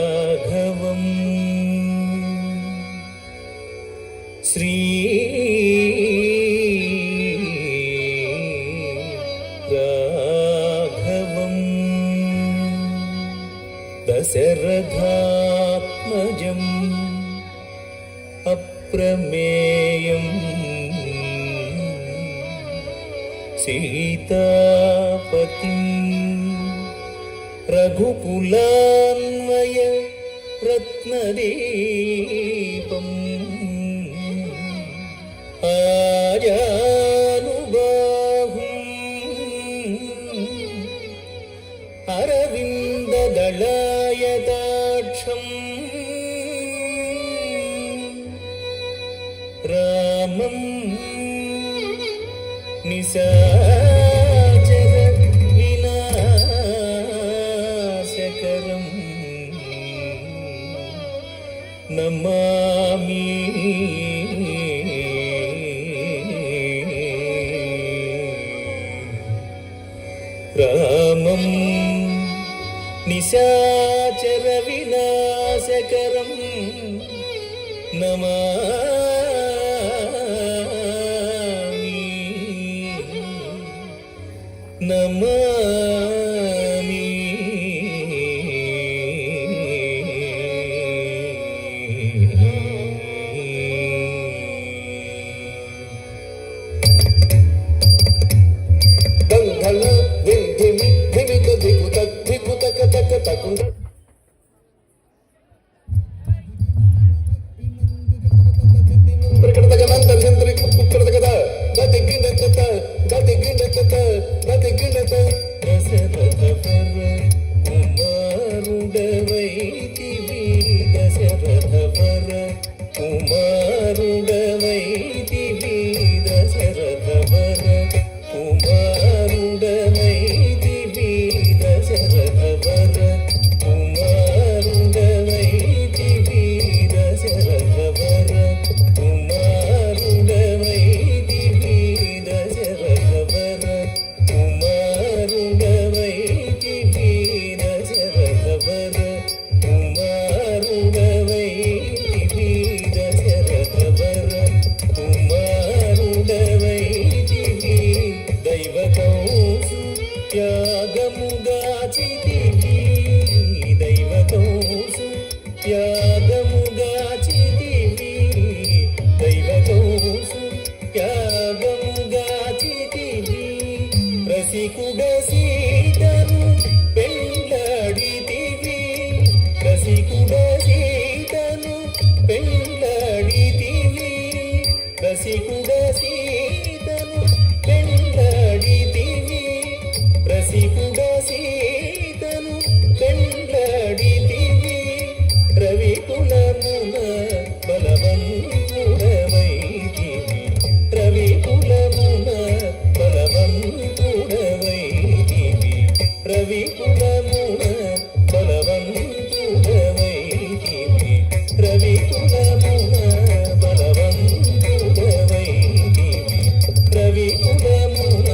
శ్రీరాఘవం శ్రీరాఘవం దశరథాత్మజం అప్రమేయం సీతాపతిం రఘుకులాన్వయ రత్నదీపం ఆజానుబాహుం అరవిందదళాయతాక్షం రామం నిశాచర వినాశకరం నమామి రామం నిశాచర వినాశకరం నమామి నమామి దంగల ధిమి ధిమిత దిగుత దిగుత కటక తకుండ ప్రకటగనంత చంద్రి కుక్కడగద దదిగినత దదిగినత దదిగినత దశరథవర కుమారుడవైతివి దశరథవర కుమారుడవైతివి దశరథవర కుమారుడవైతివి దశరథవర కుమారుడవైతివి దశరథవర కుమారుడవైతివి దశరథవర కుమారుడవైతివి దశరథవర కుమారుడవైతివి దశరథవర కుమారుడవైతివి దైవతోసు త్యాగముగాచితివి దైవతోసు త్యాగముగాచితివి దైవతోసు త్యాగముగాచితివి రసికుడ సీతను పెళ్ళాడితివి రసికుడ సీతను పెళ్ళాడితివి రసికుడ సీతను పెళ్ళాడితివి రసికుడ సీతను పెళ్ళాడితివి రవికులమున బలవంతుడవైతివి రవికులమున బలవంతుడవైతివి రవికులమున బలవంతుడవైతివి రవికులమున బలవంతుడవైతివి రవికులమున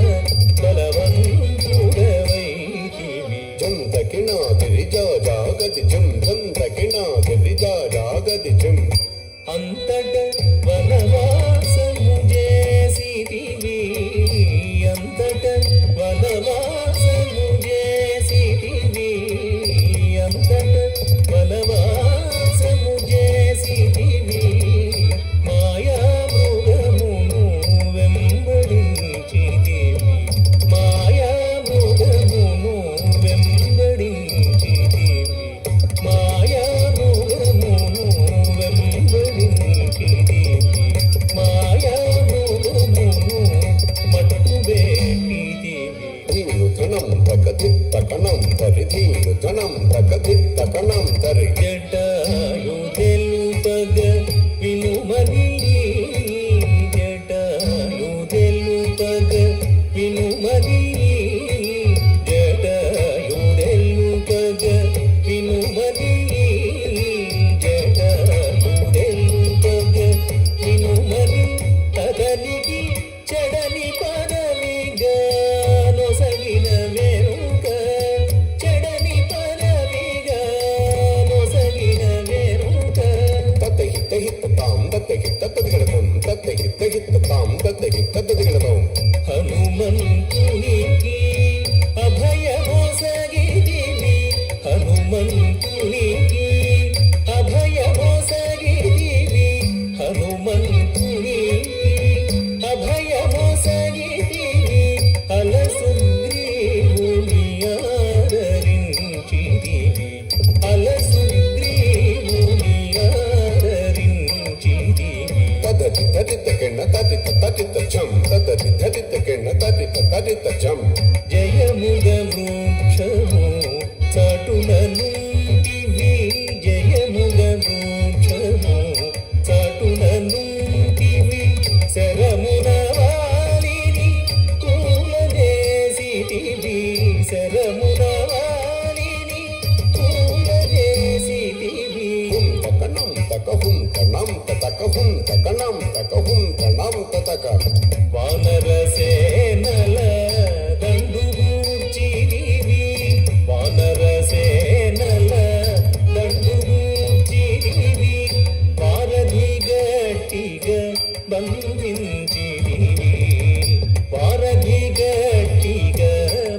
బలవంతుడవైతివి జం దకినాది రిజా జాగతి జం జం దకినాది రిజా జాగతి జం అంతట వనవాసము చేసితివి అంతట వనవాసము చేసితివి అంతట వనవాసము చేసితివి మాయా మృగమును వెంబడించితివి మాయా మృగమును వెంబడించితివి మాయా మృగమును వెంబడించితివి మాయా మృగమును మట్టుబెట్టితివి ధీను ధనం తకది తకణం తరి ధీను ధనం తకది తకణం తరి జటాయు తెలుపగ వినుమని జటాయు తెలుపగ వినుమని జటాయు తెలుపగ వినుమని జటాయు తెలుపగ వినుమని అతనికి చెడని పదవిగా నొసగిన తాం తత్తగి తత్తదిగడతాం హనుమంతునికి అభయమొసగితివి హనుమంతునికి అభయమొసగితివి హనుమంతునికి అభయమొసగితివి అలసుగ్రీవుని ఆదరించితివి అలసుగ్రీవుని ఆదరించితివి తదతి తదిత కెన్న తదిత తదిత చం తదతి తదిత కెన్న తదిత తదిత చం జయముగ మోక్షము చాటుననుంటివి జయముగ మోక్షము చాటుననుంటివి శరమున వాలిని కూలదేసితివి శరమున వాలిని కూలదేసితివి హుం తకనం తకహుం తనం తకహుం తకనం తకహుం తనం తక వానర సేనల దండుగూర్చితివి వానర సేనల దండుగూర్చితివి వారధి గట్టిగా బంధించితివి వారధి గట్టిగా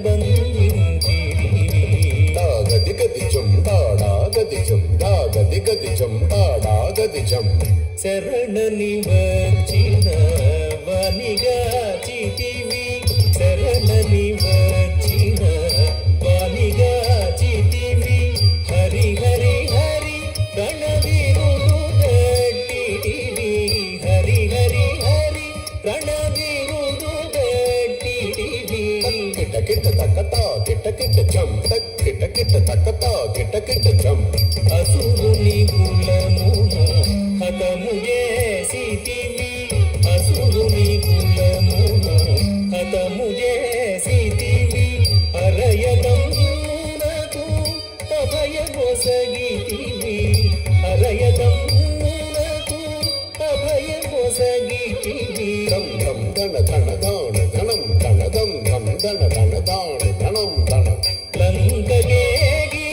బంధించితివి దాగది గది చం దాడా గది చం దాగది గది చం దాడా గది చం శరణని వచ్చిన వనిగా చితివి శరణని వచ్చిన వనిగా చితివి హరి హరి హరి రణవీరుడు గట్టివి హరి హరి హరి రణవీరుడు గట్టివి కిట కిట తకతా కిట కిట చం కిట కిట తకతా కిట కిట చం అసురుని కులమును హతము చేసితివి అసురుని కులమును హతము చేసితివి హరయదమ్మునకు అభయమొసగితివి హరయదమ్మునకు అభయమొసగితివి ధం ధం ధన ధన దాన ధనం ధన ధం ధం ధన ధన దాన ధనం ధనం లంకగేగి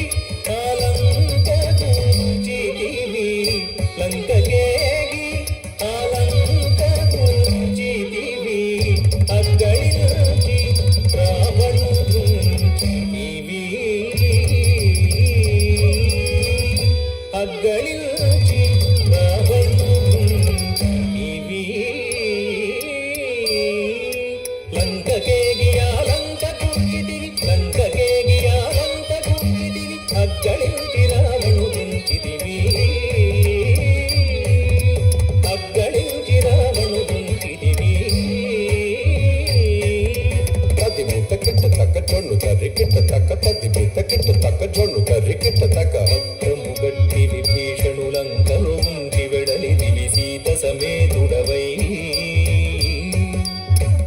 ఆలంకకుంచితివి లంకగేగి ఆలంకకుంచితివి అగ్గళించి రావణుడుంచితివి అగ్గళించి రావణుడుంచితివి లంకకేగి ఆలంకకుంచితివి లంకకేగి ఆలంకకుంచితివి అగ్గళించి రావణుడుంచితివి అగ్గళించి రావణుడుంచితివి తది ముత కిట తక జొన్ను తరి కిట తక తది ముత కిట తక జొన్ను తరి కిట తక భక్తము గట్టి విభీషణులంకను ఉంచి వెడలిదివి సీత సమేతుడవై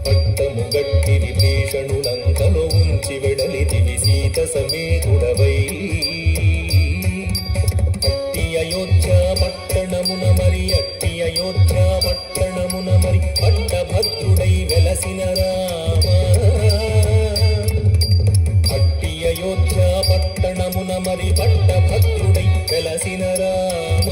పట్టము గట్టి విభీషణులంకను ఉంచి వెడలిదివి సీత సమేతుడవై అట్టి అయోధ్య పట్టణమున మరి అట్టి అయోధ్య పట్టణమున మరి పట్టభద్రుడై వెలసిన రామ అట్టి అయోధ్య పట్టణమున మరి పట్టభద్రుడై వెలసిన రామ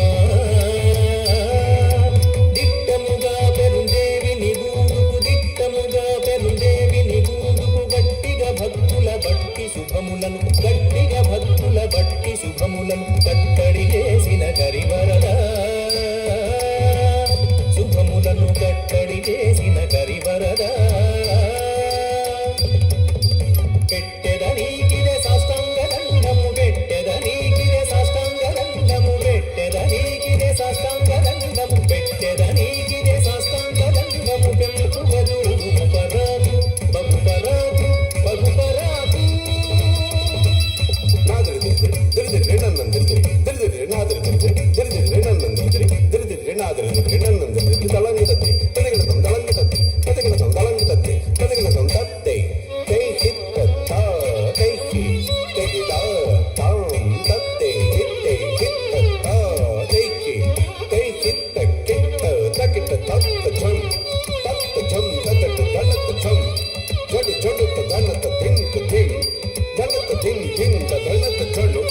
దిట్టముగా పెరుందేవి నిగూదుకు దిట్టముగా పెరుందేవి నిగూదుకు గట్టిగా భక్తుల బట్టి శుభములను గట్టిగా భక్తుల బట్టి శుభములను కట్టడి చేసిన కరివరద శుభములను కట్టడి చేసిన కరివరద పెట్టెదనీకిదే సాష్టాంగ దండము పెట్టెదనీకిదే సాష్టాంగ దండము పెట్టెదనీకిదే సాష్టాంగ దండము పెట్టెదనీకిదే సాష్టాంగ దండము పెంచువజూడు పరాకు బహుపరాకు బహుపరాకు నాదరి దిరి దిరి రేణన్నం దిరి దిరి దిరి నాదరి దిరి దిరి దిరి రేణన్నం దిరి దిరి దిరి నాదరి దిరి రేణన్నం దిరి దళంగి తత్తి తదిగలతం దళంగి తత్తి తదిగలతం దళంగి తత్తి తదిగలతం తత్తే కై హిత్త తా కై హి తెగిద తాం తత్తే హిత్తే హిత్త తా కై హి కై హిత్త కిత్త తకిట తత్త ఝం తతట దళత ఝం జడు జడు ధనత ధింక ధిం ధనత ధిం ధిం దళత ఝడు